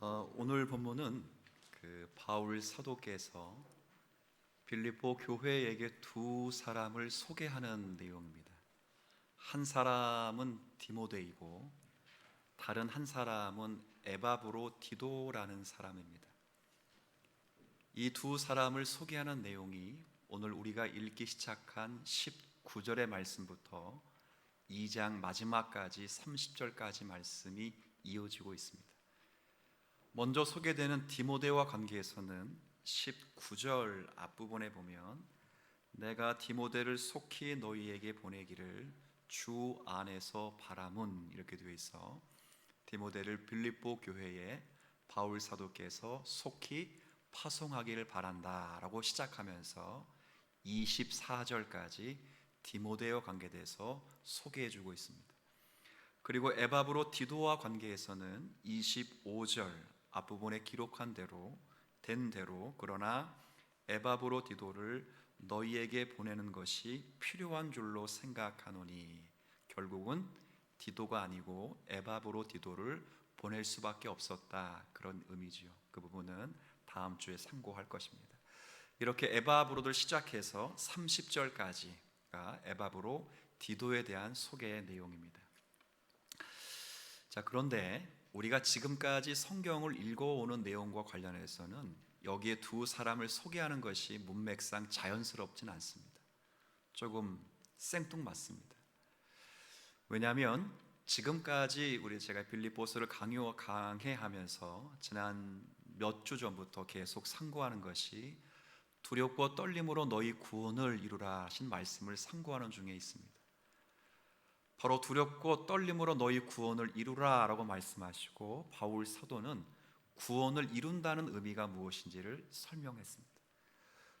오늘 본문은 바울 사도께서 빌립보 교회에게 두 사람을 소개하는 내용입니다. 한 사람은 디모데이고 다른 한 사람은 에바브로디도라는 사람입니다. 이 두 사람을 소개하는 내용이 오늘 우리가 읽기 시작한 19절의 말씀부터 2장 마지막까지 30절까지 말씀이 이어지고 있습니다. 먼저 소개되는 디모데와 관계에서는 19절 앞부분에 보면 내가 디모데를 속히 너희에게 보내기를 주 안에서 바라문 이렇게 되어 있어 디모데를 빌립보 교회에 바울 사도께서 속히 파송하기를 바란다 라고 시작하면서 24절까지 디모데와 관계돼서 소개해주고 있습니다. 그리고 에바브로디도와 관계에서는 25절 앞부분에 기록한 대로 된 대로 그러나 에바브로디도를 너희에게 보내는 것이 필요한 줄로 생각하노니 결국은 디도가 아니고 에바브로디도를 보낼 수밖에 없었다 그런 의미지요. 그 부분은 다음 주에 상고할 것입니다. 이렇게 에바브로를 시작해서 30절까지가 에바브로디도에 대한 소개의 내용입니다. 자, 그런데 우리가 지금까지 성경을 읽어오는 내용과 관련해서는 여기에 두 사람을 소개하는 것이 문맥상 자연스럽진 않습니다. 조금 생뚱맞습니다. 왜냐하면 지금까지 제가 빌립보서를 강해하면서 지난 몇 주 전부터 계속 상고하는 것이 두렵고 떨림으로 너희 구원을 이루라 하신 말씀을 상고하는 중에 있습니다. 바로 두렵고 떨림으로 너희 구원을 이루라 라고 말씀하시고 바울 사도는 구원을 이룬다는 의미가 무엇인지를 설명했습니다.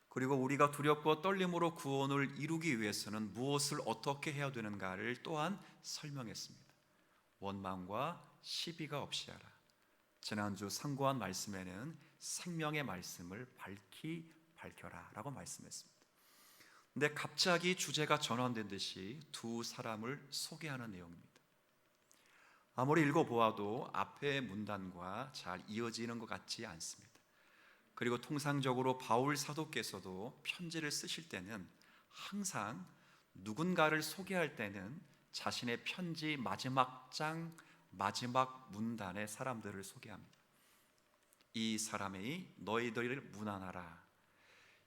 그리고 우리가 두렵고 떨림으로 구원을 이루기 위해서는 무엇을 어떻게 해야 되는가를 또한 설명했습니다. 원망과 시비가 없이 하라. 지난주 상고한 말씀에는 생명의 말씀을 밝히 밝혀라 라고 말씀했습니다. 근데 갑자기 주제가 전환된 듯이 두 사람을 소개하는 내용입니다. 아무리 읽어보아도 앞의 문단과 잘 이어지는 것 같지 않습니다. 그리고 통상적으로 바울 사도께서도 편지를 쓰실 때는 항상 누군가를 소개할 때는 자신의 편지 마지막 장, 마지막 문단의 사람들을 소개합니다. 이 사람이 너희들을 문안하라.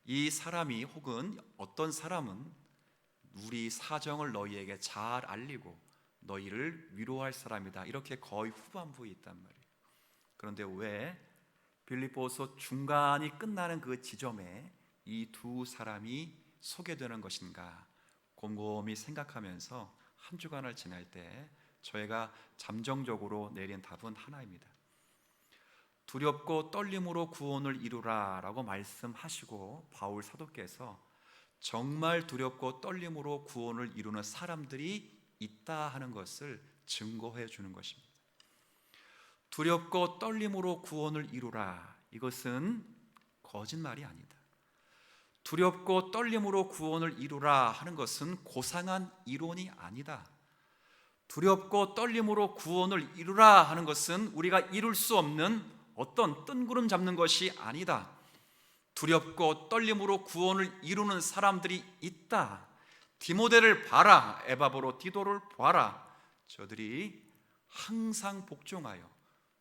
이 사람이 혹은 어떤 사람은 우리 사정을 너희에게 잘 알리고 너희를 위로할 사람이다. 이렇게 거의 후반부에 있단 말이에요. 그런데 왜 빌립보서 중간이 끝나는 그 지점에 이 두 사람이 소개되는 것인가 곰곰이 생각하면서 한 주간을 지날 때 저희가 잠정적으로 내린 답은 하나입니다. 두렵고 떨림으로 구원을 이루라 라고 말씀하시고 바울 사도께서 정말 두렵고 떨림으로 구원을 이루는 사람들이 있다 하는 것을 증거해 주는 것입니다. 두렵고 떨림으로 구원을 이루라, 이것은 거짓말이 아니다. 두렵고 떨림으로 구원을 이루라 하는 것은 고상한 이론이 아니다. 두렵고 떨림으로 구원을 이루라 하는 것은 우리가 이룰 수 없는 어떤 뜬구름 잡는 것이 아니다. 두렵고 떨림으로 구원을 이루는 사람들이 있다. 디모데를 봐라. 에바브로디도를 봐라. 저들이 항상 복종하여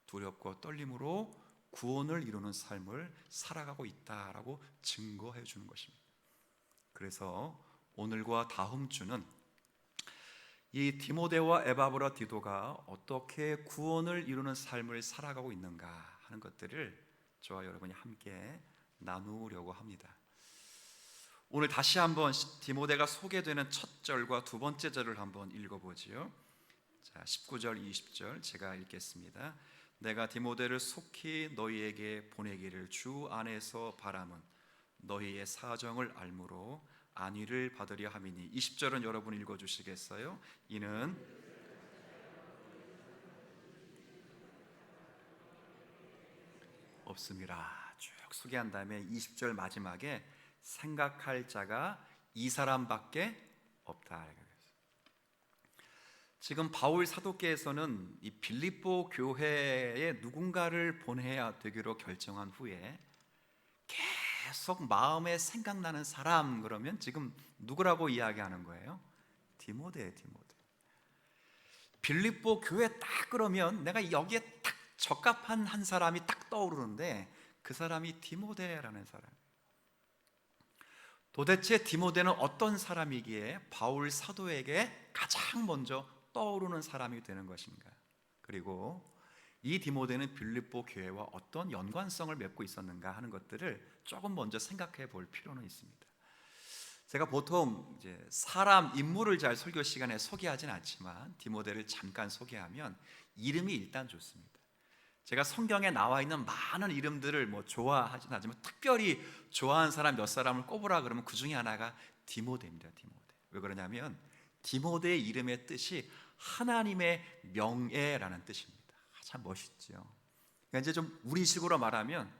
두렵고 떨림으로 구원을 이루는 삶을 살아가고 있다라고 증거해 주는 것입니다. 그래서 오늘과 다음 주는 이 디모데와 에바브로디도가 어떻게 구원을 이루는 삶을 살아가고 있는가 하는 것들을 저와 여러분이 함께 나누려고 합니다. 오늘 다시 한번 디모데가 소개되는 첫 절과 두 번째 절을 한번 읽어보지요. 자, 19절, 20절 제가 읽겠습니다. 내가 디모데를 속히 너희에게 보내기를 주 안에서 바람은 너희의 사정을 알므로 안위를 받으려 함이니. 20절은 여러분 읽어주시겠어요? 이는 없음이라 쭉 소개한 다음에 20절 마지막에 생각할 자가 이 사람밖에 없다. 지금 바울 사도께서는 이 빌립보 교회에 누군가를 보내야 되기로 결정한 후에 계속 마음에 생각나는 사람, 그러면 지금 누구라고 이야기하는 거예요? 디모데. 빌립보 교회 딱 그러면 내가 여기에 딱 적합한 한 사람이 딱 떠오르는데 그 사람이 디모데라는 사람. 도대체 디모데는 어떤 사람이기에 바울 사도에게 가장 먼저 떠오르는 사람이 되는 것인가? 그리고 이 디모데는 빌립보 교회와 어떤 연관성을 맺고 있었는가 하는 것들을 조금 먼저 생각해 볼 필요는 있습니다. 제가 보통 이제 사람 인물을 잘 설교 시간에 소개하진 않지만 디모데를 잠깐 소개하면 이름이 일단 좋습니다. 제가 성경에 나와 있는 많은 이름들을 뭐 좋아하진 않지만 특별히 좋아하는 사람 몇 사람을 꼽으라 그러면 그 중에 하나가 디모데입니다. 디모데. 왜 그러냐면 디모데의 이름의 뜻이 하나님의 명예라는 뜻입니다. 참 멋있죠. 그러니까 이제 좀 우리식으로 말하면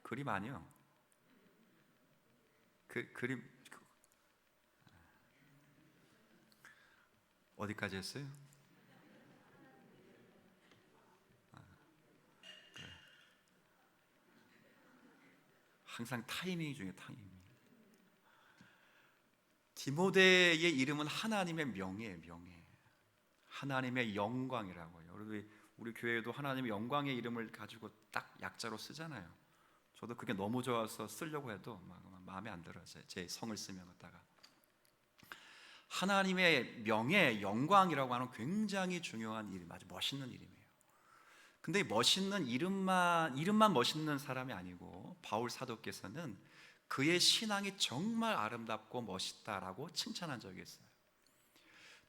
그림 아니요. 그림 어디까지 했어요? 그래. 항상 타이밍 중에 타이밍. 디모데의 이름은 하나님의 명예. 하나님의 영광이라고요. 우리 교회도 하나님의 영광의 이름을 가지고 딱 약자로 쓰잖아요. 저도 그게 너무 좋아서 쓰려고 해도 마음에 안 들어요. 제 성을 쓰면 갖다가 하나님의 명예, 영광이라고 하는 굉장히 중요한 이름, 아주 멋있는 이름이에요. 근데 이 멋있는 이름만 멋있는 사람이 아니고 바울 사도께서는 그의 신앙이 정말 아름답고 멋있다라고 칭찬한 적이 있어요.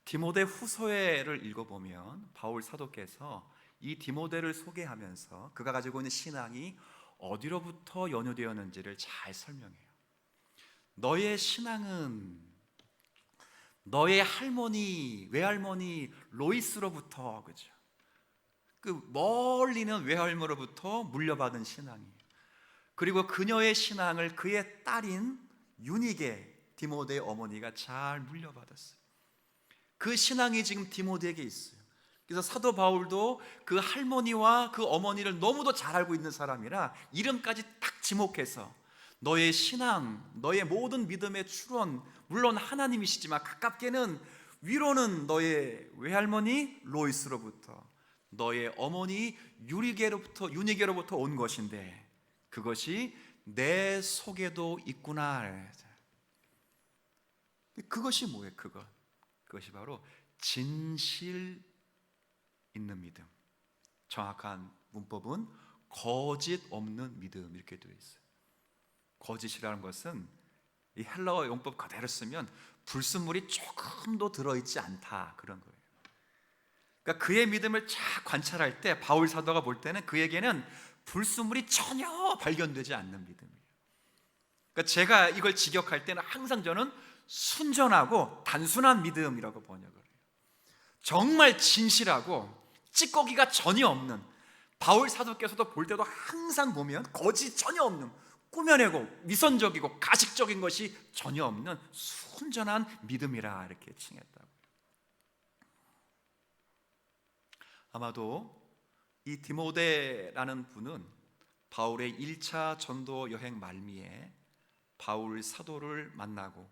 디모데 후서를 읽어보면 바울 사도께서 이 디모데를 소개하면서 그가 가지고 있는 신앙이 어디로부터 연유되었는지를 잘 설명해요. 너의 신앙은 너의 외할머니 로이스로부터, 그죠? 그 멀리는 외할머니로부터 물려받은 신앙이에요. 그리고 그녀의 신앙을 그의 딸인 유니게 디모데의 어머니가 잘 물려받았어요. 그 신앙이 지금 디모데에게 있어요. 그래서 사도 바울도 그 할머니와 그 어머니를 너무도 잘 알고 있는 사람이라 이름까지 딱 지목해서 너의 신앙, 너의 모든 믿음의 출원, 물론 하나님이시지만 가깝게는 위로는 너의 외할머니 로이스로부터, 너의 어머니 유니게로부터 온 것인데 그것이 내 속에도 있구나. 그것이 뭐예요? 그것이 바로 진실 있는 믿음. 정확한 문법은 거짓 없는 믿음 이렇게 되어 있어요. 거짓이라는 것은 이 헬라어 용법 그대로 쓰면 불순물이 조금도 들어있지 않다 그런 거예요. 그러니까 그의 믿음을 쫙 관찰할 때 바울 사도가 볼 때는 그에게는 불순물이 전혀 발견되지 않는 믿음이에요. 그러니까 제가 이걸 직역할 때는 항상 저는 순전하고 단순한 믿음이라고 번역을 해요. 정말 진실하고 찌꺼기가 전혀 없는, 바울 사도께서도 볼 때도 항상 보면 거짓 전혀 없는, 꾸며내고 위선적이고 가식적인 것이 전혀 없는 순전한 믿음이라 이렇게 칭했다고. 아마도 이 디모데라는 분은 바울의 1차 전도 여행 말미에 바울 사도를 만나고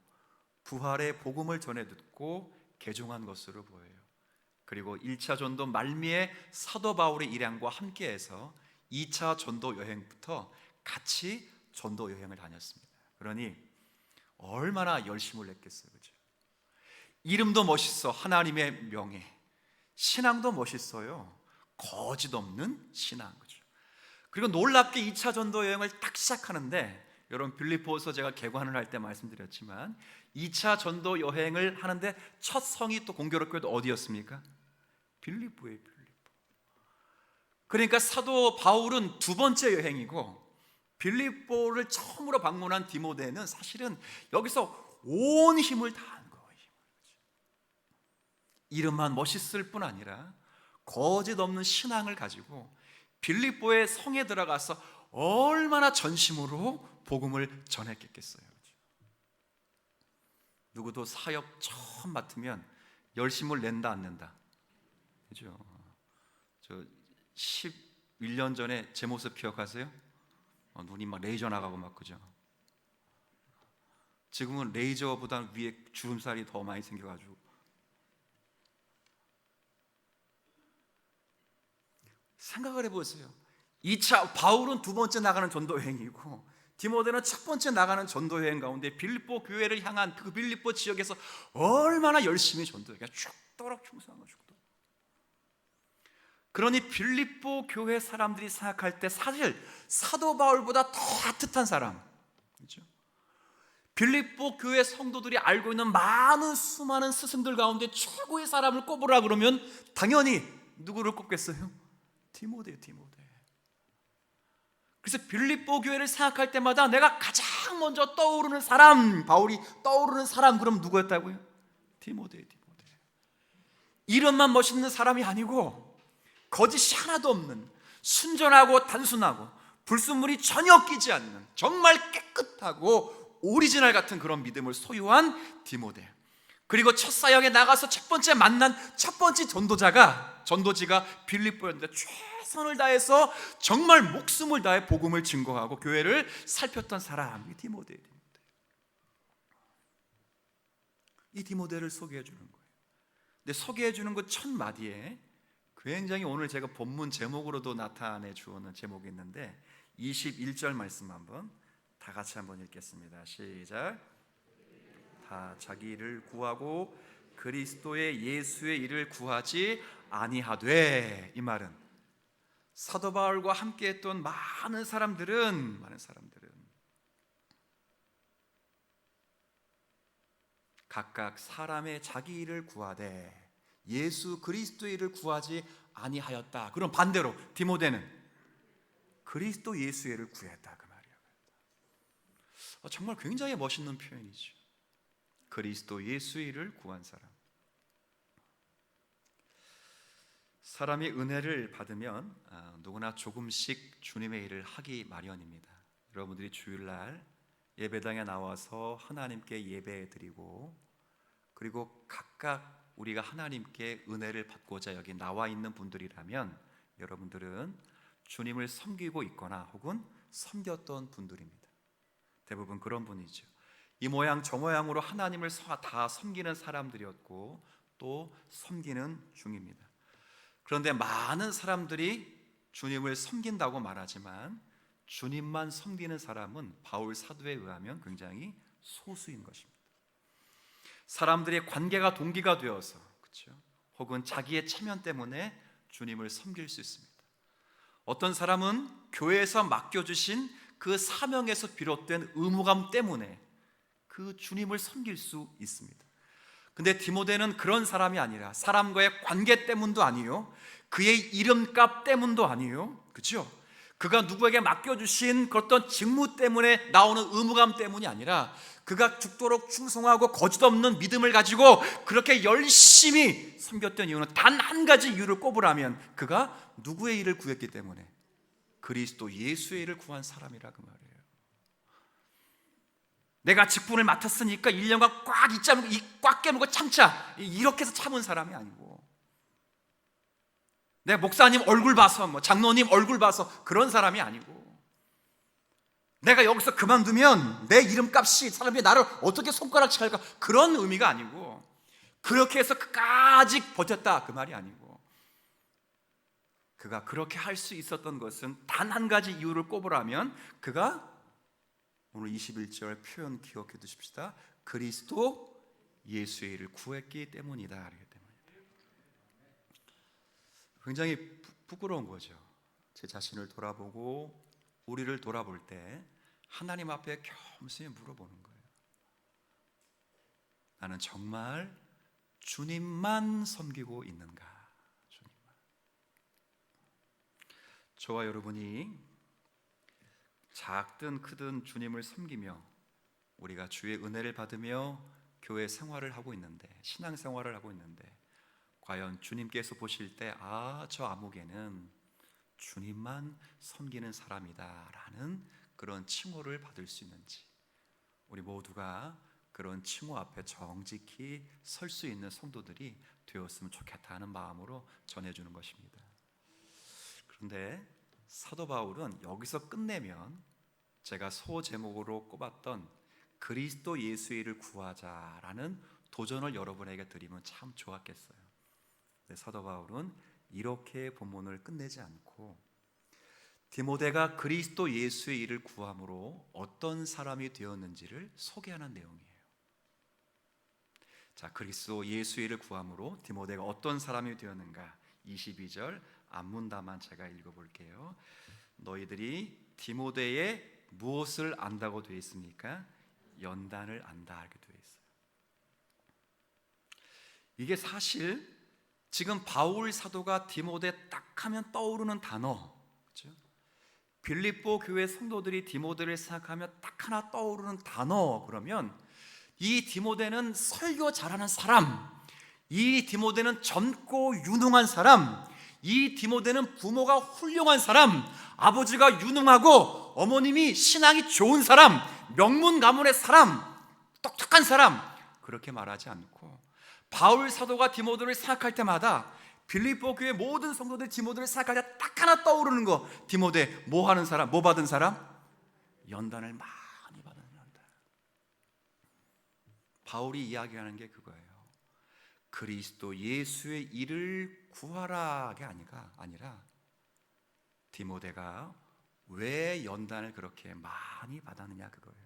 부활의 복음을 전해 듣고 개종한 것으로 보여요. 그리고 1차 전도 말미에 사도 바울의 일행과 함께해서 2차 전도 여행부터 같이 전도 여행을 다녔습니다. 그러니 얼마나 열심을 냈겠어요, 그렇죠? 이름도 멋있어, 하나님의 명예. 신앙도 멋있어요, 거짓 없는 신앙, 그렇죠? 그리고 놀랍게 2차 전도 여행을 딱 시작하는데, 여러분 빌립보서 제가 개관을 할 때 말씀드렸지만 2차 전도 여행을 하는데 첫 성이 또 공교롭게도 어디였습니까? 빌립보예요, 빌립보. 그러니까 사도 바울은 두 번째 여행이고 빌립보를 처음으로 방문한 디모데는 사실은 여기서 온 힘을 다한 거예요. 이름만 멋있을 뿐 아니라 거짓 없는 신앙을 가지고 빌립보의 성에 들어가서 얼마나 전심으로 복음을 전했겠어요. 누구도 사역 처음 맡으면 열심을 낸다 안 낸다? 그죠? 저 11년 전에 제 모습 기억하세요? 눈이 막 레이저 나가고 막, 그죠? 지금은 레이저보다 위에 주름살이 더 많이 생겨가지고. 생각을 해보세요. 2차 바울은 두 번째 나가는 전도 여행이고 디모데는 첫 번째 나가는 전도 여행 가운데 빌립보 교회를 향한 그 빌립보 지역에서 얼마나 열심히 전도했냐. 죽도록 충성하고 죽도록. 그러니 빌립보 교회 사람들이 생각할 때 사실 사도 바울보다 더 따뜻한 사람, 그렇죠? 빌립보 교회 성도들이 알고 있는 많은 수많은 스승들 가운데 최고의 사람을 꼽으라 그러면 당연히 누구를 꼽겠어요? 디모데요, 디모데. 그래서 빌립보 교회를 생각할 때마다 내가 가장 먼저 떠오르는 사람, 바울이 떠오르는 사람, 그럼 누구였다고요? 디모데요, 디모데. 이름만 멋있는 사람이 아니고 거짓이 하나도 없는 순전하고 단순하고 불순물이 전혀 끼지 않는 정말 깨끗하고 오리지널 같은 그런 믿음을 소유한 디모데. 그리고 첫 사역에 나가서 첫 번째 만난 첫 번째 전도지가 빌립보였는데 최선을 다해서 정말 목숨을 다해 복음을 증거하고 교회를 살폈던 사람이 디모데예요. 이 디모데를 소개해 주는 거예요. 근데 소개해 주는 그 첫 마디에 굉장히 오늘 제가 본문 제목으로도 나타내 주는 제목이 있는데 21절 말씀 한번 다 같이 한번 읽겠습니다. 시작. 다 자기 일을 구하고 그리스도의 예수의 일을 구하지 아니하되. 이 말은 사도 바울과 함께했던 많은 사람들은 각각 사람의 자기 일을 구하되 예수 그리스도의 일을 구하지 아니하였다. 그럼 반대로 디모데는 그리스도 예수의 일을 구했다, 그 말이에요. 정말 굉장히 멋있는 표현이죠. 그리스도 예수의 일을 구한 사람. 사람이 은혜를 받으면 누구나 조금씩 주님의 일을 하기 마련입니다. 여러분들이 주일날 예배당에 나와서 하나님께 예배드리고 그리고 각각 우리가 하나님께 은혜를 받고자 여기 나와 있는 분들이라면 여러분들은 주님을 섬기고 있거나 혹은 섬겼던 분들입니다. 대부분 그런 분이죠. 이 모양 저 모양으로 하나님을 다 섬기는 사람들이었고 또 섬기는 중입니다. 그런데 많은 사람들이 주님을 섬긴다고 말하지만 주님만 섬기는 사람은 바울 사도에 의하면 굉장히 소수인 것입니다. 사람들의 관계가 동기가 되어서, 그렇죠? 혹은 자기의 체면 때문에 주님을 섬길 수 있습니다. 어떤 사람은 교회에서 맡겨주신 그 사명에서 비롯된 의무감 때문에 그 주님을 섬길 수 있습니다. 근데 디모데는 그런 사람이 아니라 사람과의 관계 때문도 아니요, 그의 이름값 때문도 아니요, 그렇죠? 그가 누구에게 맡겨주신 그 어떤 직무 때문에 나오는 의무감 때문이 아니라 그가 죽도록 충성하고 거짓없는 믿음을 가지고 그렇게 열심히 섬겼던 이유는 단 한 가지 이유를 꼽으라면 그가 누구의 일을 구했기 때문에 그리스도 예수의 일을 구한 사람이라 그 말이에요. 내가 직분을 맡았으니까 1년간 꽉 깨물고 참자 이렇게 해서 참은 사람이 아니고 내 목사님 얼굴 봐서 장로님 얼굴 봐서 그런 사람이 아니고 내가 여기서 그만두면 내 이름값이 사람들이 나를 어떻게 손가락질 할까 그런 의미가 아니고 그렇게 해서 끝까지 버텼다 그 말이 아니고 그가 그렇게 할 수 있었던 것은 단 한 가지 이유를 꼽으라면 그가 오늘 21절 표현 기억해 두십시다. 그리스도 예수의 일을 구했기 때문이다. 굉장히 부끄러운 거죠. 제 자신을 돌아보고 우리를 돌아볼 때 하나님 앞에 겸손히 물어보는 거예요. 나는 정말 주님만 섬기고 있는가? 주님만. 저와 여러분이 작든 크든 주님을 섬기며 우리가 주의 은혜를 받으며 교회 생활을 하고 있는데 신앙 생활을 하고 있는데 과연 주님께서 보실 때 저 아무개는 주님만 섬기는 사람이다 라는 그런 칭호를 받을 수 있는지 우리 모두가 그런 칭호 앞에 정직히 설 수 있는 성도들이 되었으면 좋겠다 하는 마음으로 전해주는 것입니다. 그런데 사도 바울은 여기서 끝내면 제가 소제목으로 꼽았던 그리스도 예수의 일을 구하자라는 도전을 여러분에게 드리면 참 좋았겠어요. 근데 사도 바울은 이렇게 본문을 끝내지 않고 디모데가 그리스도 예수의 일을 구함으로 어떤 사람이 되었는지를 소개하는 내용이에요. 자, 그리스도 예수의 일을 구함으로 디모데가 어떤 사람이 되었는가? 22절 앞문단만 제가 읽어볼게요. 너희들이 디모데의 무엇을 안다고 되어 있습니까? 연단을 안다 이렇게 되어 있어요. 이게 사실 지금 바울 사도가 디모데 딱 하면 떠오르는 단어, 그렇죠? 빌립보 교회 성도들이 디모데를 생각하면 딱 하나 떠오르는 단어, 그러면 이 디모데는 설교 잘하는 사람, 이 디모데는 젊고 유능한 사람, 이 디모데는 부모가 훌륭한 사람, 아버지가 유능하고 어머님이 신앙이 좋은 사람, 명문 가문의 사람, 똑똑한 사람, 그렇게 말하지 않고 바울 사도가 디모데를 생각할 때마다 빌립보 교회 모든 성도들 디모데를 생각할 때 딱 하나 떠오르는 거, 디모데 뭐 하는 사람, 뭐 받은 사람? 연단을 많이 받은 연단. 바울이 이야기하는 게 그거예요. 그리스도 예수의 일을 구하라가 아니라 디모데가 왜 연단을 그렇게 많이 받았느냐 그거예요.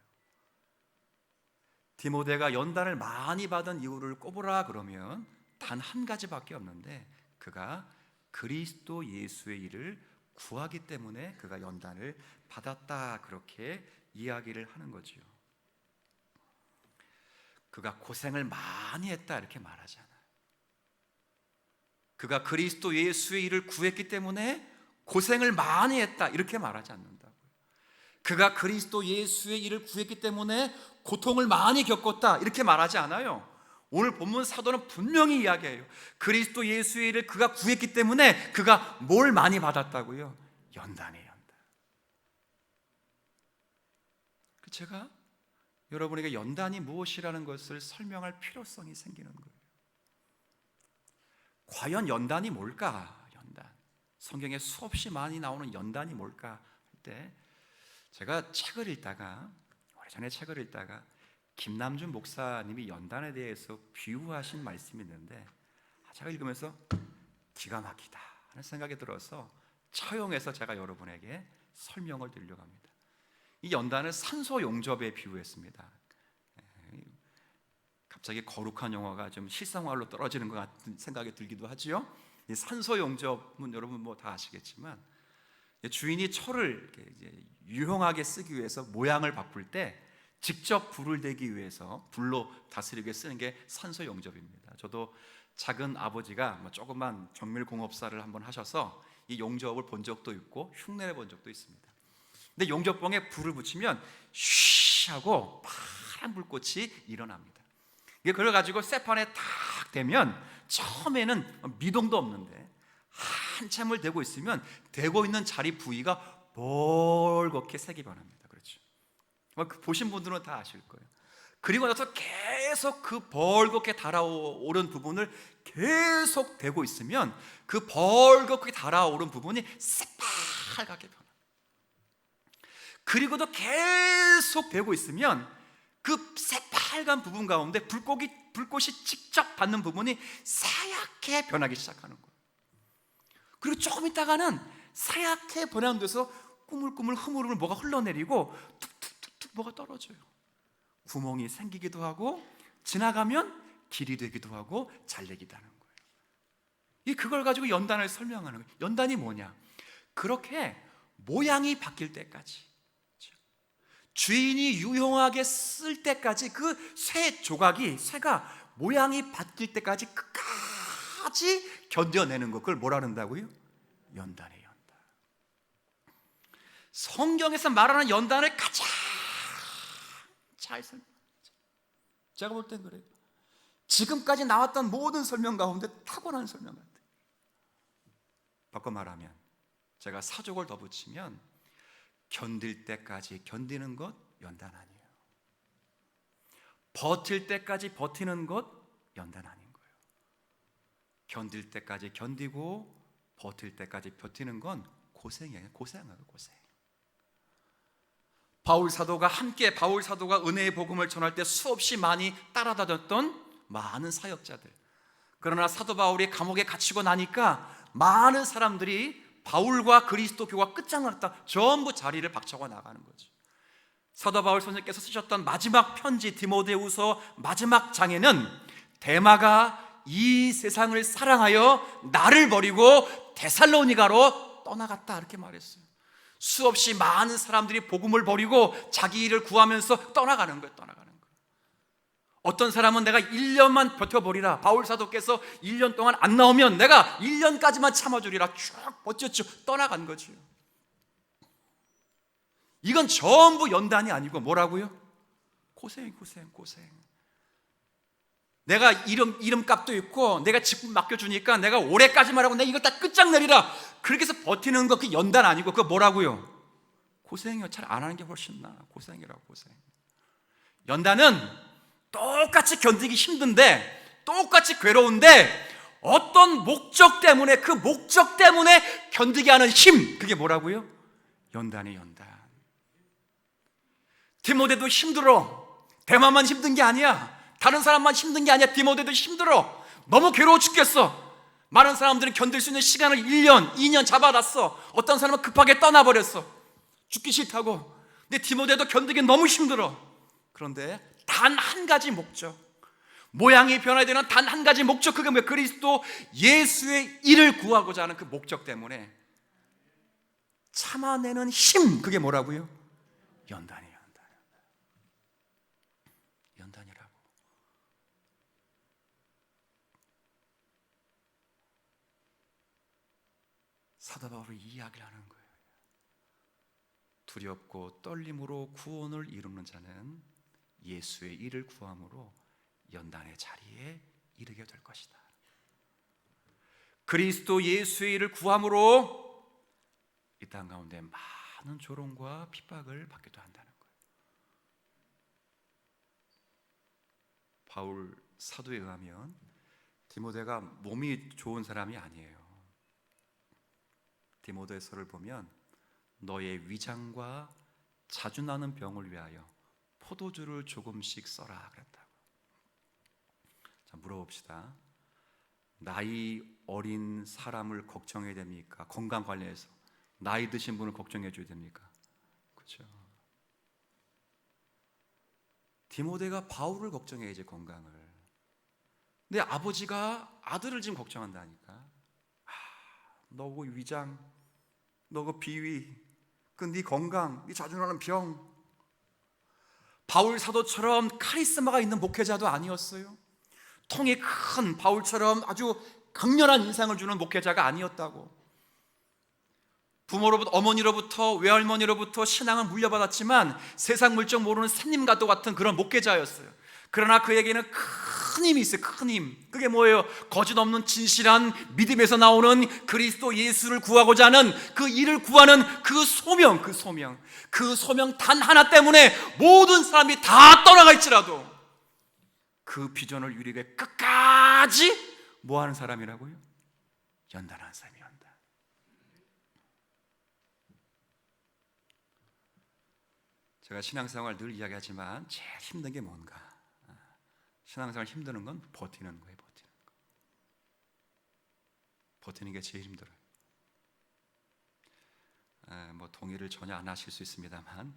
디모데가 연단을 많이 받은 이유를 꼽으라 그러면 단 한 가지밖에 없는데, 그가 그리스도 예수의 일을 구하기 때문에 그가 연단을 받았다, 그렇게 이야기를 하는 거지요. 그가 고생을 많이 했다 이렇게 말하지 않아요. 그가 그리스도 예수의 일을 구했기 때문에 고생을 많이 했다 이렇게 말하지 않는다고요. 그가 그리스도 예수의 일을 구했기 때문에 고통을 많이 겪었다 이렇게 말하지 않아요. 오늘 본문 사도는 분명히 이야기해요. 그리스도 예수의 일을 그가 구했기 때문에 그가 뭘 많이 받았다고요? 연단이에요, 연단. 제가 여러분에게 연단이 무엇이라는 것을 설명할 필요성이 생기는 거예요. 과연 연단이 뭘까? 연단. 성경에 수없이 많이 나오는 연단이 뭘까? 할 때 제가 오래전에 책을 읽다가 김남준 목사님이 연단에 대해서 비유하신 말씀이 있는데, 제가 읽으면서 기가 막히다 하는 생각이 들어서 차용해서 제가 여러분에게 설명을 드리려고 합니다. 이 연단을 산소 용접에 비유했습니다. 갑자기 거룩한 용어가 좀 실생활로 떨어지는 것 같은 생각이 들기도 하지요. 이 산소 용접은 여러분 뭐 다 아시겠지만, 주인이 철을 이제 유용하게 쓰기 위해서 모양을 바꿀 때 직접 불을 대기 위해서 불로 다스리게 쓰는 게 산소 용접입니다. 저도 작은 아버지가 조그만 정밀공업사를 한번 하셔서 이 용접을 본 적도 있고 흉내를 본 적도 있습니다. 근데 용접봉에 불을 붙이면 쉬 하고 파란 불꽃이 일어납니다. 이게 그걸 가지고 쇠판에 탁 대면 처음에는 미동도 없는데 한참을 대고 있으면 대고 있는 자리 부위가 벌겋게 색이 변합니다. 그렇죠? 보신 분들은 다 아실 거예요. 그리고 나서 계속 그 벌겋게 달아오른 부분을 계속 대고 있으면 그 벌겋게 달아오른 부분이 새빨갛게 변합니다. 그리고도 계속 대고 있으면 그 새빨간 부분 가운데 불꽃이 직접 받는 부분이 새하얗게 변하기 시작하는 거예요. 그리고 조금 있다가는 새하얗게 변환돼서 꾸물꾸물 흐물흐물 뭐가 흘러내리고 툭툭툭툭 뭐가 떨어져요. 구멍이 생기기도 하고 지나가면 길이 되기도 하고 잘리기도 하는 거예요. 그걸 가지고 연단을 설명하는 거예요. 연단이 뭐냐? 그렇게 모양이 바뀔 때까지, 주인이 유용하게 쓸 때까지, 그 쇠가 모양이 바뀔 때까지 끝까지 견뎌내는 것, 그걸 뭐라 한다고요? 연단이에요, 연단. 성경에서 말하는 연단을 가장 잘 설명합니다. 제가 볼 땐 그래요. 지금까지 나왔던 모든 설명 가운데 탁월한 설명 같아요. 바꿔 말하면, 제가 사족을 더 붙이면 견딜 때까지 견디는 것 연단 아니에요. 버틸 때까지 버티는 것 연단 아닌 거예요. 견딜 때까지 견디고 버틸 때까지 버티는 건 고생이에요. 고생이에요. 고생. 바울 사도가 은혜의 복음을 전할 때 수없이 많이 따라다녔던 많은 사역자들. 그러나 사도 바울이 감옥에 갇히고 나니까 많은 사람들이 바울과 그리스도 교가 끝장났다 전부 자리를 박차고 나가는 거죠. 사도 바울 선생님께서 쓰셨던 마지막 편지 디모데후서 마지막 장에는 데마가 이 세상을 사랑하여 나를 버리고 데살로니가로 떠나갔다 이렇게 말했어요. 수없이 많은 사람들이 복음을 버리고 자기 일을 구하면서 떠나가는 거예요. 어떤 사람은 내가 1년만 버텨보리라, 바울 사도께서 1년 동안 안 나오면 내가 1년까지만 참아주리라 쭉 버텼죠. 떠나간 거죠. 이건 전부 연단이 아니고 뭐라고요? 고생. 내가 이름값도 있고 내가 직분 맡겨주니까 내가 올해까지만 하고 내가 이걸 다 끝장내리라, 그렇게 해서 버티는 거 그 연단 아니고 그거 뭐라고요? 고생이요. 잘 안 하는 게 훨씬 나아. 고생이라고. 고생. 연단은 똑같이 견디기 힘든데, 똑같이 괴로운데 어떤 목적 때문에, 그 목적 때문에 견디게 하는 힘, 그게 뭐라고요? 연단이에요. 연단. 디모데도 힘들어. 대만만 힘든 게 아니야. 다른 사람만 힘든 게 아니야. 디모데도 힘들어. 너무 괴로워 죽겠어. 많은 사람들은 견딜 수 있는 시간을 1년, 2년 잡아놨어. 어떤 사람은 급하게 떠나버렸어. 죽기 싫다고. 근데 디모데도 견디기 너무 힘들어. 그런데 단 한 가지 목적, 모양이 변화야 되는 단 한 가지 목적, 그게 뭐야? 그리스도 예수의 일을 구하고자 하는 그 목적 때문에 참아내는 힘, 그게 뭐라고요? 연단이라고. 사도 바울이 이 이야기를 하는 거예요. 두렵고 떨림으로 구원을 이루는 자는 예수의 일을 구함으로 연단의 자리에 이르게 될 것이다. 그리스도 예수의 일을 구함으로 이 땅 가운데 많은 조롱과 핍박을 받기도 한다는 거예요. 바울 사도에 의하면 디모데가 몸이 좋은 사람이 아니에요. 디모데서를 보면 너의 위장과 자주 나는 병을 위하여 포도주를 조금씩 써라 그랬다고. 자, 물어봅시다. 나이 어린 사람을 걱정해야 됩니까? 건강 관련해서 나이 드신 분을 걱정해 줘야 됩니까? 그렇죠. 디모데가 바울을 걱정해야지, 건강을. 근데 아버지가 아들을 지금 걱정한다니까. 너 그 위장, 너 그 비위, 그 네 건강, 네 자주 나는 병. 바울 사도처럼 카리스마가 있는 목회자도 아니었어요. 통이 큰 바울처럼 아주 강렬한 인상을 주는 목회자가 아니었다고. 부모로부터, 어머니로부터, 외할머니로부터 신앙을 물려받았지만 세상 물정 모르는 산림가도 같은 그런 목회자였어요. 그러나 그에게는 큰 힘이 있어요. 큰 힘. 그게 뭐예요? 거짓 없는 진실한 믿음에서 나오는 그리스도 예수를 구하고자 하는 그 일을 구하는 그 소명, 그 소명 단 하나 때문에 모든 사람이 다 떠나갈지라도 그 비전을 이루게 끝까지 뭐하는 사람이라고요? 연단하는 사람이 연단. 제가 신앙생활 늘 이야기하지만 제일 힘든 게 뭔가? 신앙생활 힘드는 건 버티는 거예요. 버티는 게 제일 힘들어요. 뭐 동의를 전혀 안 하실 수 있습니다만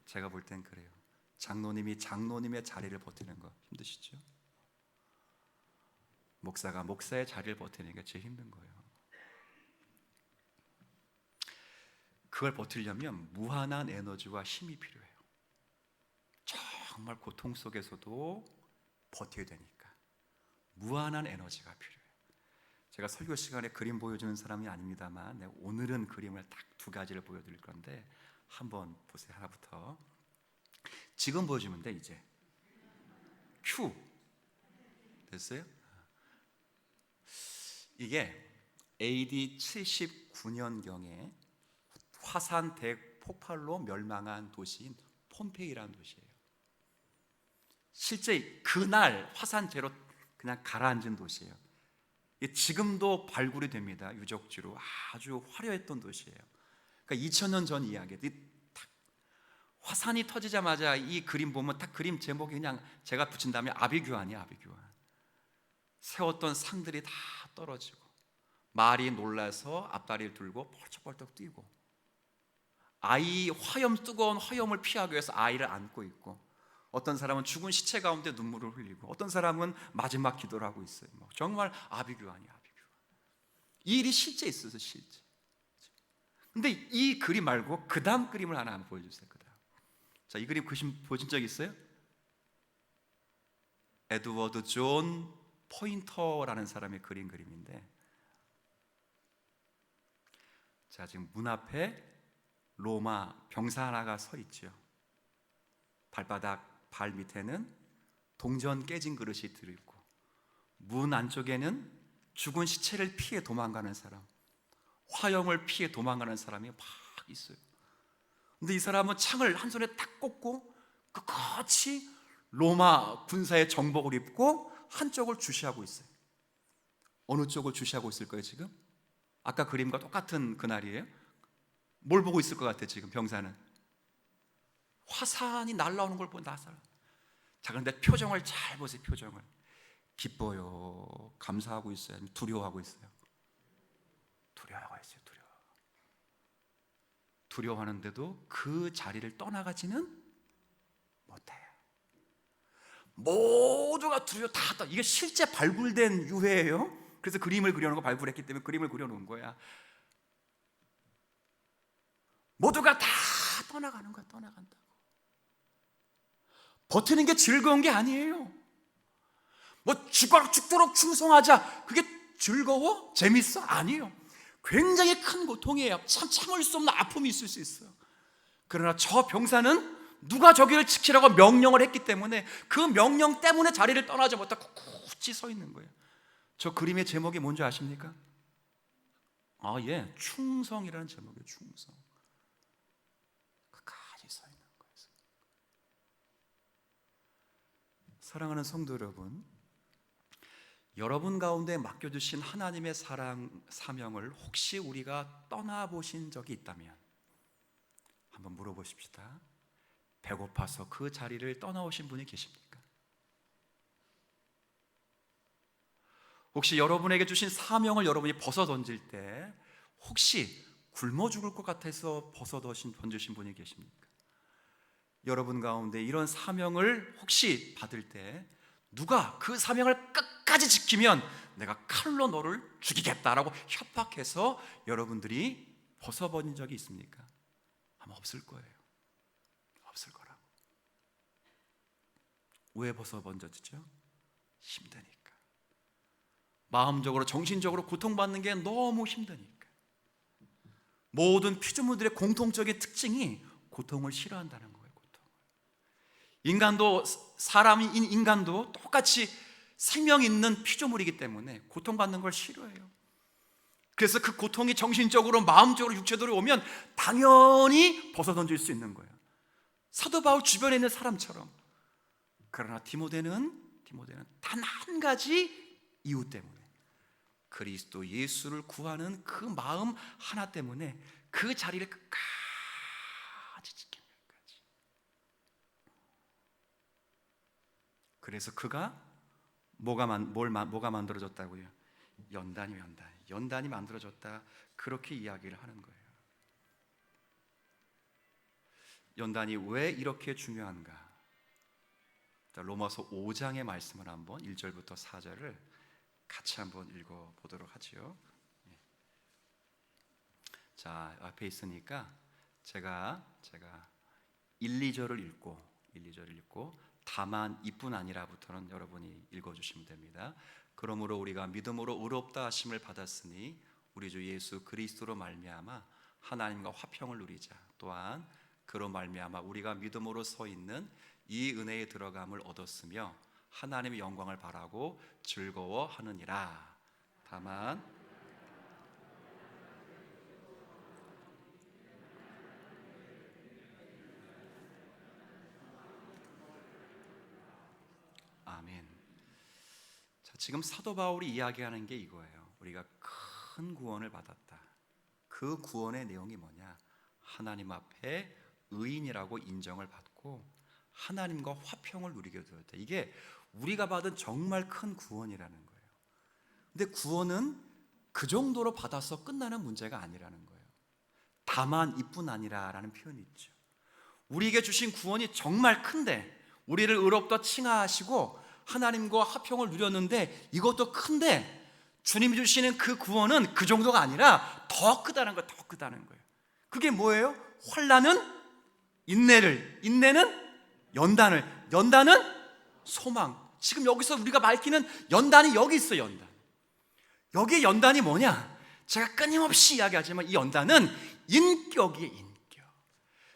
제가 볼 땐 그래요. 장로님이 장로님의 자리를 버티는 거 힘드시죠? 목사가 목사의 자리를 버티는 게 제일 힘든 거예요. 그걸 버티려면 무한한 에너지와 힘이 필요해요. 정말 고통 속에서도 버텨야 되니까 무한한 에너지가 필요해요. 제가 설교 시간에 그림 보여주는 사람이 아닙니다만 오늘은 그림을 딱 두 가지를 보여드릴 건데 한번 보세요. 하나부터. 지금 보여주면 돼. 이제 큐 됐어요? 이게 AD 79년경에 화산 대폭발로 멸망한 도시인 폼페이라는 도시예요. 실제 그날 화산재로 그냥 가라앉은 도시예요. 이게 지금도 발굴이 됩니다. 유적지로 아주 화려했던 도시예요. 그러니까 2000년 전 이야기. 화산이 터지자마자 이 그림 보면 딱 그림 제목이 그냥 제가 붙인다면 아비규환이야, 아비규환. 세웠던 상들이 다 떨어지고 말이 놀라서 앞다리를 들고 펄쩍펄쩍 뛰고, 아이 화염, 뜨거운 화염을 피하기 위해서 아이를 안고 있고, 어떤 사람은 죽은 시체 가운데 눈물을 흘리고, 어떤 사람은 마지막 기도를 하고 있어요. 정말 아비규환이야, 아비규환. 이 일이 실제 있어서 실제. 근데 이 그림 말고 그 다음 그림을 하나 한번 보여주세요. 그 다음. 자, 이 그림 보신 적 있어요? 에드워드 존 포인터라는 사람의 그린 그림인데, 자, 지금 문 앞에 로마 병사 하나가 서 있죠. 발바닥 발 밑에는 동전 깨진 그릇이 들어있고, 문 안쪽에는 죽은 시체를 피해 도망가는 사람, 화염을 피해 도망가는 사람이 막 있어요. 근데 이 사람은 창을 한 손에 딱 꽂고 끝까지 로마 군사의 정복을 입고 한쪽을 주시하고 있어요. 어느 쪽을 주시하고 있을 거예요 지금? 아까 그림과 똑같은 그날이에요. 뭘 보고 있을 것 같아요 지금 병사는? 화산이 날아오는 걸 보고 나서. 자, 그런데 표정을 잘 보세요. 표정을. 기뻐요? 감사하고 있어요? 아니면 두려워하고 있어요? 두려워하고 있어요. 두려워하는데도 그 자리를 떠나가지는 못해요. 모두가 이게 실제 발굴된 유해예요. 그래서 그림을 그려놓은 거, 발굴했기 때문에 그림을 그려놓은 거야. 모두가 다 떠나가는 거야. 떠나간다고. 버티는 게 즐거운 게 아니에요. 죽도록 충성하자, 그게 즐거워? 재밌어? 아니에요. 굉장히 큰 고통이에요. 참을 수 없는 아픔이 있을 수 있어요. 그러나 저 병사는 누가 저기를 지키라고 명령을 했기 때문에 그 명령 때문에 자리를 떠나지 못하고 굳이 서 있는 거예요. 저 그림의 제목이 뭔지 아십니까? 충성이라는 제목이에요. 충성. 끝까지 서 있는 거예요. 사랑하는 성도 여러분, 여러분 가운데 맡겨주신 하나님의 사명을 혹시 우리가 떠나보신 적이 있다면 한번 물어보십시다. 배고파서 그 자리를 떠나오신 분이 계십니까? 혹시 여러분에게 주신 사명을 여러분이 벗어 던질 때 혹시 굶어 죽을 것 같아서 벗어 던지신 분이 계십니까? 여러분 가운데 이런 사명을 혹시 받을 때 누가 그 사명을 끝까지 지키면 내가 칼로 너를 죽이겠다라고 협박해서 여러분들이 벗어버린 적이 있습니까? 아마 없을 거예요. 없을 거라고. 왜 벗어번졌죠? 힘드니까. 마음적으로 정신적으로 고통받는 게 너무 힘드니까. 모든 피조물들의 공통적인 특징이 고통을 싫어한다는 거예요. 인간도 똑같이 생명 있는 피조물이기 때문에 고통받는 걸 싫어해요. 그래서 그 고통이 정신적으로, 마음적으로, 육체적으로 오면 당연히 벗어던질 수 있는 거예요. 사도 바울 주변에 있는 사람처럼. 그러나 디모데는 단 한 가지 이유 때문에, 그리스도 예수를 구하는 그 마음 하나 때문에 그 자리를 끝까지 지킵니다. 그래서 그가 뭐가 만들어졌다고요? 연단이 만들어졌다, 그렇게 이야기를 하는 거예요. 연단이 왜 이렇게 중요한가? 자, 로마서 5장의 말씀을 한번 1절부터 4절을 같이 한번 읽어보도록 하지요. 자, 앞에 있으니까 제가 1, 2절을 읽고 다만 이뿐 아니라부터는 여러분이 읽어주시면 됩니다. 그러므로 우리가 믿음으로 의롭다 하심을 받았으니 우리 주 예수 그리스도로 말미암아 하나님과 화평을 누리자. 또한 그로 말미암아 우리가 믿음으로 서 있는 이 은혜에 들어감을 얻었으며 하나님의 영광을 바라고 즐거워하느니라. 다만 지금 사도 바울이 이야기하는 게 이거예요. 우리가 큰 구원을 받았다. 그 구원의 내용이 뭐냐? 하나님 앞에 의인이라고 인정을 받고 하나님과 화평을 누리게 되었다. 이게 우리가 받은 정말 큰 구원이라는 거예요. 근데 구원은 그 정도로 받아서 끝나는 문제가 아니라는 거예요. 다만 이뿐 아니라라는 표현이 있죠. 우리에게 주신 구원이 정말 큰데, 우리를 의롭다 칭하하시고 하나님과 화평을 누렸는데 이것도 큰데, 주님이 주시는 그 구원은 그 정도가 아니라 더 크다는 거예요. 더 크다는 거예요. 그게 뭐예요? 환난은 인내를, 인내는 연단을, 연단은 소망. 지금 여기서 우리가 밝히는 연단이 여기 있어요. 연단. 여기에 연단이 뭐냐? 제가 끊임없이 이야기하지만 이 연단은 인격이에요. 인격.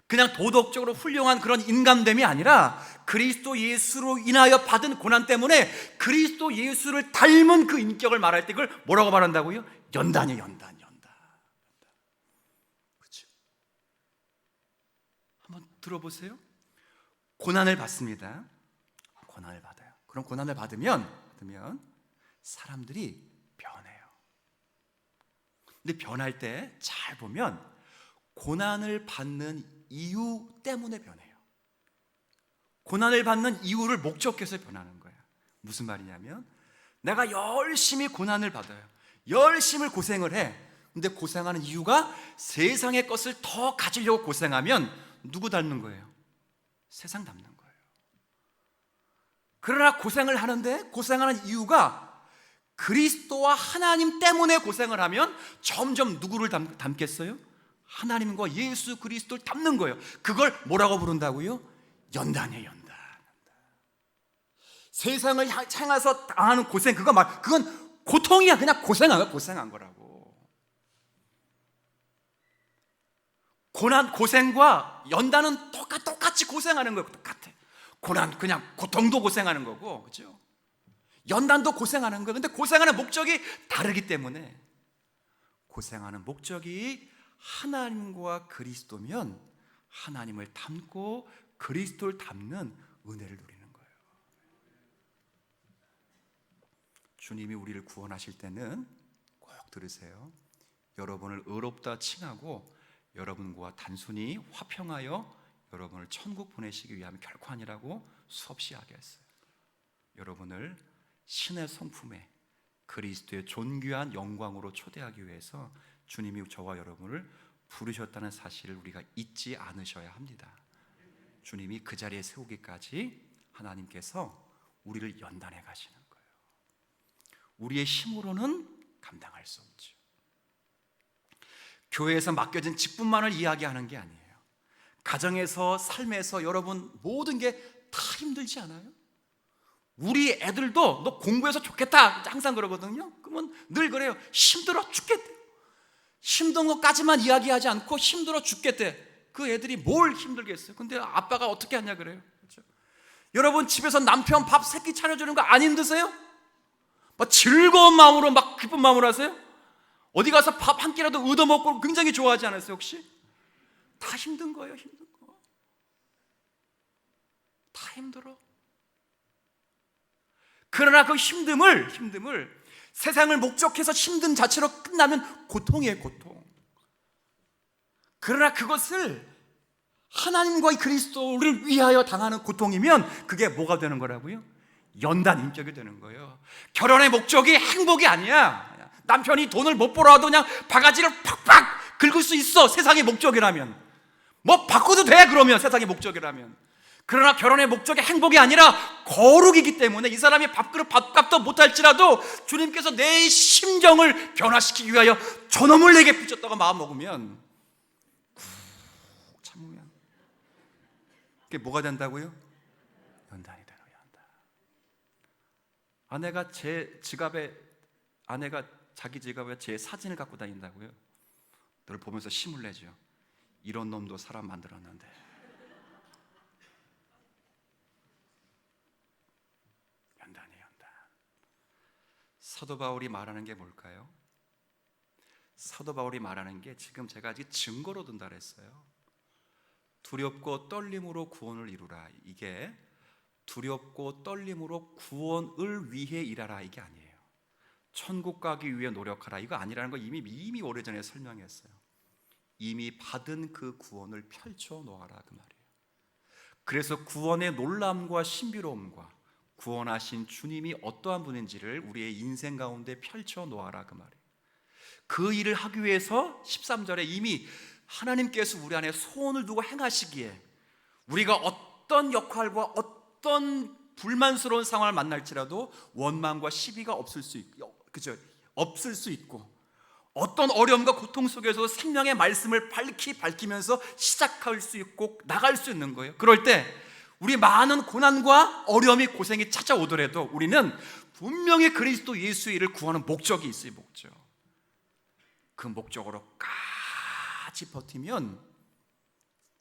그냥 도덕적으로 훌륭한 그런 인간됨이 아니라 그리스도 예수로 인하여 받은 고난 때문에 그리스도 예수를 닮은 그 인격을 말할 때 그걸 뭐라고 말한다고요? 연단이에요. 연단. 그렇죠? 한번 들어보세요. 고난을 받습니다. 고난을 받아요. 그럼 고난을 받으면 사람들이 변해요. 근데 변할 때 잘 보면 고난을 받는 이유 때문에 변해요. 고난을 받는 이유를 목적해서 변하는 거예요. 무슨 말이냐면, 내가 열심히 고난을 받아요. 열심히 고생을 해. 근데 고생하는 이유가 세상의 것을 더 가지려고 고생하면 누구 닮는 거예요? 세상 닮는 거예요. 그러나 고생을 하는데 고생하는 이유가 그리스도와 하나님 때문에 고생을 하면 점점 누구를 닮겠어요? 하나님과 예수 그리스도를 닮는 거예요. 그걸 뭐라고 부른다고요? 연단이에요. 연단. 세상을 향해서 당하는 고생, 그건 고통이야. 그냥 고생한 거라고. 고난, 고생과 연단은 똑같이 고생하는 거예요. 똑같아. 고난, 그냥 고통도 고생하는 거고, 그렇죠? 연단도 고생하는 거예요. 근데 고생하는 목적이 다르기 때문에, 고생하는 목적이 하나님과 그리스도면 하나님을 닮고 그리스도를 닮는 은혜를 누리는 거예요. 주님이 우리를 구원하실 때는 꼭 들으세요. 여러분을 의롭다 칭하고 여러분과 단순히 화평하여 여러분을 천국 보내시기 위함이 결코 아니라고 수없이 이야기했어요. 여러분을 신의 성품에 그리스도의 존귀한 영광으로 초대하기 위해서 주님이 저와 여러분을 부르셨다는 사실을 우리가 잊지 않으셔야 합니다. 주님이 그 자리에 세우기까지 하나님께서 우리를 연단해 가시는 거예요. 우리의 힘으로는 감당할 수 없죠. 교회에서 맡겨진 직분만을 이야기하는 게 아니에요. 가정에서, 삶에서 여러분 모든 게 다 힘들지 않아요? 우리 애들도 너 공부해서 좋겠다 항상 그러거든요. 그러면 늘 그래요. 힘들어 죽겠대. 힘든 것까지만 이야기하지 않고 힘들어 죽겠대. 그 애들이 뭘 힘들겠어요? 근데 아빠가 어떻게 하냐 그래요. 그렇죠? 여러분 집에서 남편 밥 3끼 차려주는 거 안 힘드세요? 막 즐거운 마음으로, 막 기쁜 마음으로 하세요? 어디 가서 밥 한 끼라도 얻어먹고 굉장히 좋아하지 않으세요 혹시? 다 힘든 거예요. 힘든 거. 다 힘들어. 그러나 그 힘듦을 세상을 목적해서 힘든 자체로 끝나면 고통이에요. 고통. 그러나 그것을 하나님과 그리스도를 위하여 당하는 고통이면 그게 뭐가 되는 거라고요? 연단 인격이 되는 거예요. 결혼의 목적이 행복이 아니야. 남편이 돈을 못 벌어와도 그냥 바가지를 팍팍 긁을 수 있어. 세상의 목적이라면. 뭐 바꿔도 돼 그러면, 세상의 목적이라면. 그러나 결혼의 목적이 행복이 아니라 거룩이기 때문에 이 사람이 밥값도 못할지라도 주님께서 내 심정을 변화시키기 위하여 저놈을 내게 붙였다고 마음먹으면 꾹 참으면 그게 뭐가 된다고요? 연단이 되는 연단. 아내가 자기 지갑에 제 사진을 갖고 다닌다고요? 늘 보면서 힘을 내죠. 이런 놈도 사람 만들었는데. 연단이에요, 연단. 사도 바울이 말하는 게 뭘까요? 사도 바울이 말하는 게 지금 제가 아직 증거로 든다 그랬어요. 두렵고 떨림으로 구원을 이루라. 이게 두렵고 떨림으로 구원을 위해 일하라 이게 아니에요. 천국 가기 위해 노력하라, 이거 아니라는 거 이미 오래전에 설명했어요. 이미 받은 그 구원을 펼쳐 놓아라, 그 말이에요. 그래서 구원의 놀람과 신비로움과 구원하신 주님이 어떠한 분인지를 우리의 인생 가운데 펼쳐 놓아라, 그 말이에요. 그 일을 하기 위해서 13절에 이미 하나님께서 우리 안에 소원을 두고 행하시기에 우리가 어떤 역할과 어떤 불만스러운 상황을 만날지라도 원망과 시비가 없을 수 있고, 그죠? 없을 수 있고, 어떤 어려움과 고통 속에서 생명의 말씀을 밝히면서 시작할 수 있고 나갈 수 있는 거예요. 그럴 때 우리 많은 고난과 어려움이 고생이 찾아오더라도 우리는 분명히 그리스도 예수의 일을 구하는 목적이 있어요. 목적. 그 목적으로까지 버티면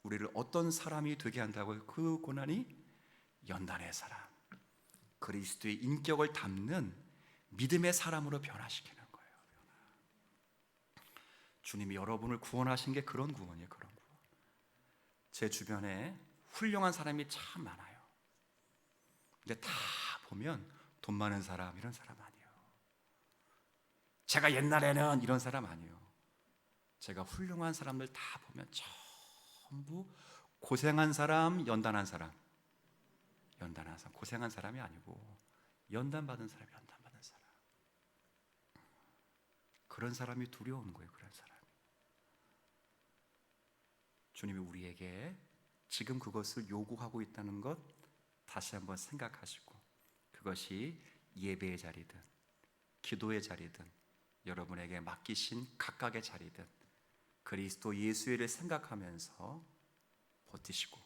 우리를 어떤 사람이 되게 한다고요? 그 고난이 연단의 사람, 그리스도의 인격을 담는 믿음의 사람으로 변화시키는 거예요. 주님이 여러분을 구원하신 게 그런 구원이에요. 그런 구원. 제 주변에 훌륭한 사람이 참 많아요. 근데 다 보면 돈 많은 사람, 이런 사람 아니에요. 제가 옛날에는 이런 사람 아니에요. 제가 훌륭한 사람들 다 보면 전부 고생한 사람, 연단한 사람. 연단한 사람, 고생한 사람이 아니고 연단받은 사람, 연단받은 사람. 그런 사람이 두려운 거예요. 그런 사람. 주님이 우리에게 지금 그것을 요구하고 있다는 것 다시 한번 생각하시고, 그것이 예배의 자리든 기도의 자리든 여러분에게 맡기신 각각의 자리든 그리스도 예수의 일을 생각하면서 버티시고,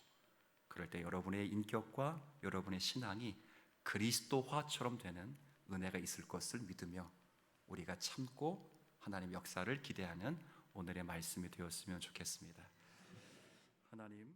그럴 때 여러분의 인격과 여러분의 신앙이 그리스도화처럼 되는 은혜가 있을 것을 믿으며 우리가 참고 하나님 역사를 기대하는 오늘의 말씀이 되었으면 좋겠습니다. 하나님,